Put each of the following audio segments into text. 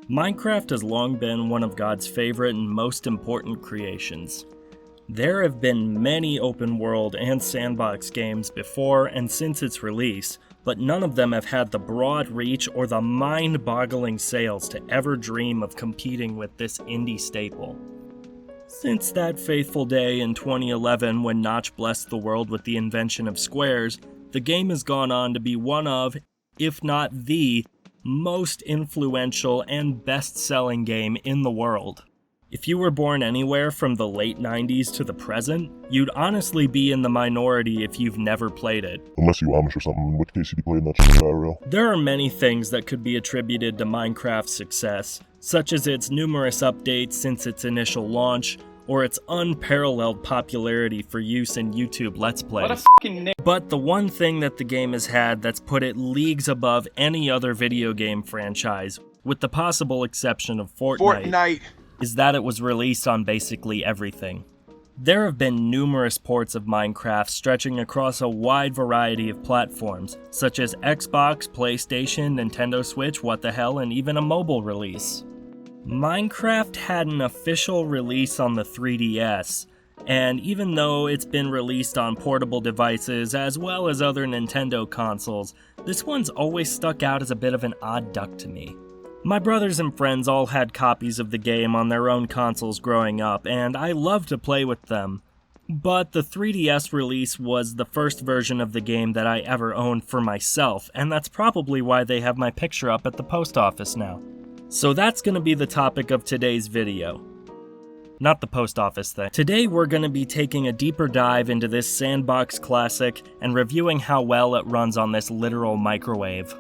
Minecraft has long been one of God's favorite and most important creations. There have been many open world and sandbox games before and since its release, but none of them have had the broad reach or the mind-boggling sales to ever dream of competing with this indie staple. Since that fateful day in 2011 when Notch blessed the world with the invention of squares, the game has gone on to be one of, if not the, most influential and best-selling game in the world. If you were born anywhere from the late 90s to the present, you'd honestly be in the minority if you've never played it. Unless you Amish or something, in which case you'd be playing that shit IRL. There are many things that could be attributed to Minecraft's success, such as its numerous updates since its initial launch, or its unparalleled popularity for use in YouTube Let's Plays. But the one thing that the game has had that's put it leagues above any other video game franchise, with the possible exception of Fortnite, is that it was released on basically everything. There have been numerous ports of Minecraft stretching across a wide variety of platforms, such as Xbox, PlayStation, Nintendo Switch, what the hell, and even a mobile release. Minecraft had an official release on the 3DS, and even though it's been released on portable devices as well as other Nintendo consoles, this one's always stuck out as a bit of an odd duck to me. My brothers and friends all had copies of the game on their own consoles growing up, and I loved to play with them. But the 3DS release was the first version of the game that I ever owned for myself, and that's probably why they have my picture up at the post office now. So that's going to be the topic of today's video. Not the post office thing. Today we're going to be taking a deeper dive into this sandbox classic and reviewing how well it runs on this literal microwave.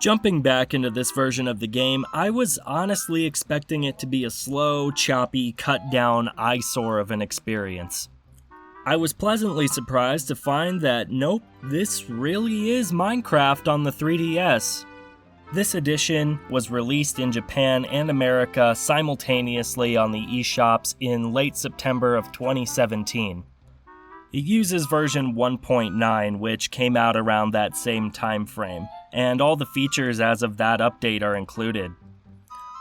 Jumping back into this version of the game, I was honestly expecting it to be a slow, choppy, cut-down eyesore of an experience. I was pleasantly surprised to find that nope, this really is Minecraft on the 3DS. This edition was released in Japan and America simultaneously on the eShops in late September of 2017. It uses version 1.9, which came out around that same time frame, and all the features as of that update are included.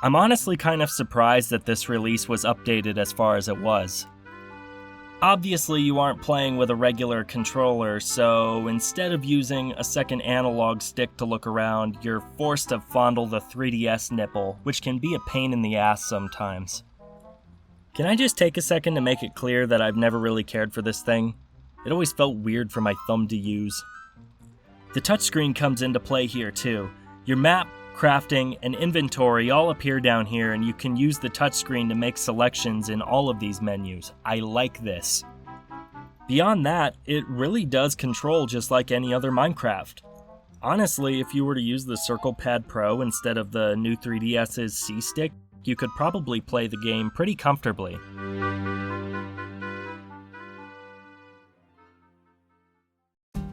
I'm honestly kind of surprised that this release was updated as far as it was. Obviously, you aren't playing with a regular controller, so instead of using a second analog stick to look around, you're forced to fondle the 3DS nipple, which can be a pain in the ass sometimes. Can I just take a second to make it clear that I've never really cared for this thing? It always felt weird for my thumb to use. The touchscreen comes into play here too. Your map, crafting, and inventory all appear down here, and you can use the touchscreen to make selections in all of these menus. I like this. Beyond that, it really does control just like any other Minecraft. Honestly, if you were to use the Circle Pad Pro instead of the new 3DS's C-Stick, you could probably play the game pretty comfortably.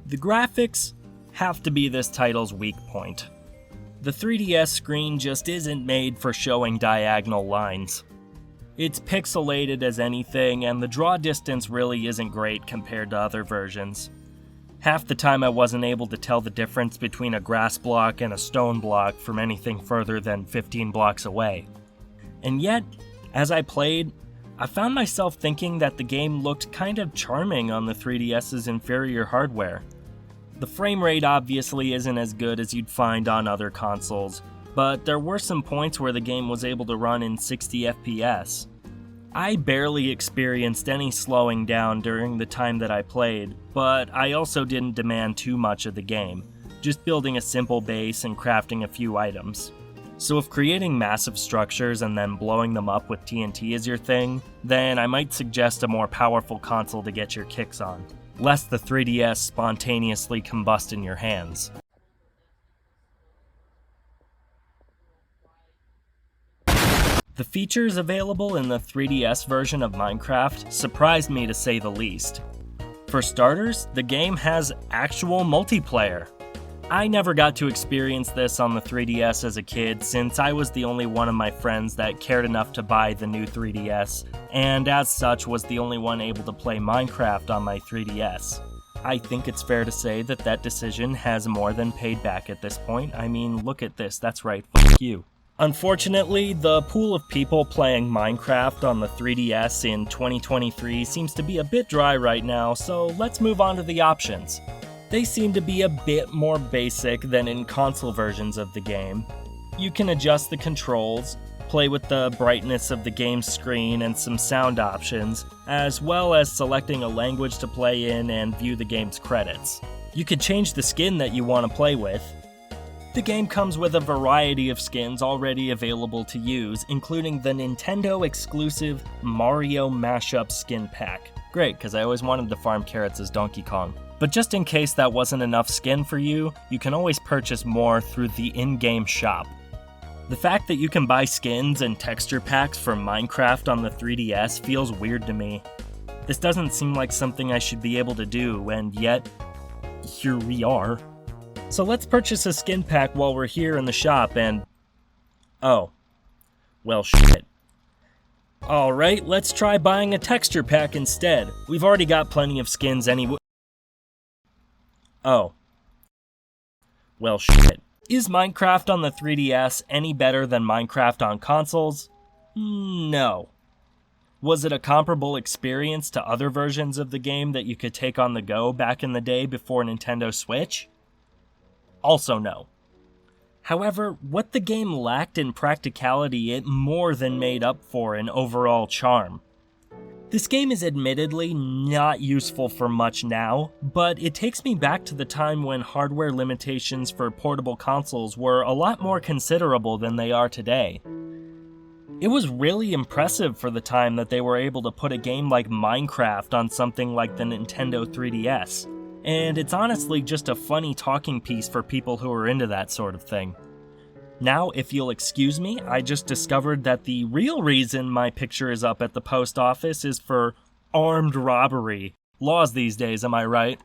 The graphics have to be this title's weak point. The 3DS screen just isn't made for showing diagonal lines. It's pixelated as anything, and the draw distance really isn't great compared to other versions. Half the time I wasn't able to tell the difference between a grass block and a stone block from anything further than 15 blocks away. And yet, as I played, I found myself thinking that the game looked kind of charming on the 3DS's inferior hardware. The frame rate obviously isn't as good as you'd find on other consoles, but there were some points where the game was able to run in 60 FPS. I barely experienced any slowing down during the time that I played, but I also didn't demand too much of the game, just building a simple base and crafting a few items. So if creating massive structures and then blowing them up with TNT is your thing, then I might suggest a more powerful console to get your kicks on, lest the 3DS spontaneously combust in your hands. The features available in the 3DS version of Minecraft surprised me to say the least. For starters, the game has actual multiplayer. I never got to experience this on the 3DS as a kid, since I was the only one of my friends that cared enough to buy the new 3DS, and as such was the only one able to play Minecraft on my 3DS. I think it's fair to say that that decision has more than paid back at this point. I mean, look at this, that's right, fuck you. Unfortunately, the pool of people playing Minecraft on the 3DS in 2023 seems to be a bit dry right now, so let's move on to the options. They seem to be a bit more basic than in console versions of the game. You can adjust the controls, play with the brightness of the game's screen and some sound options, as well as selecting a language to play in and view the game's credits. You could change the skin that you want to play with. The game comes with a variety of skins already available to use, including the Nintendo-exclusive Mario Mashup Skin Pack. Great, because I always wanted to farm carrots as Donkey Kong. But just in case that wasn't enough skin for you, you can always purchase more through the in-game shop. The fact that you can buy skins and texture packs for Minecraft on the 3DS feels weird to me. This doesn't seem like something I should be able to do, and yet, here we are. So let's purchase a skin pack while we're here in the shop and... oh. Well, shit. Alright, let's try buying a texture pack instead. We've already got plenty of skins anyway. Oh. Well, shit. Is Minecraft on the 3DS any better than Minecraft on consoles? No. Was it a comparable experience to other versions of the game that you could take on the go back in the day before Nintendo Switch? Also no. However, what the game lacked in practicality, it more than made up for in overall charm. This game is admittedly not useful for much now, but it takes me back to the time when hardware limitations for portable consoles were a lot more considerable than they are today. It was really impressive for the time that they were able to put a game like Minecraft on something like the Nintendo 3DS. And it's honestly just a funny talking piece for people who are into that sort of thing. Now, if you'll excuse me, I just discovered that the real reason my picture is up at the post office is for armed robbery. Laws these days, am I right?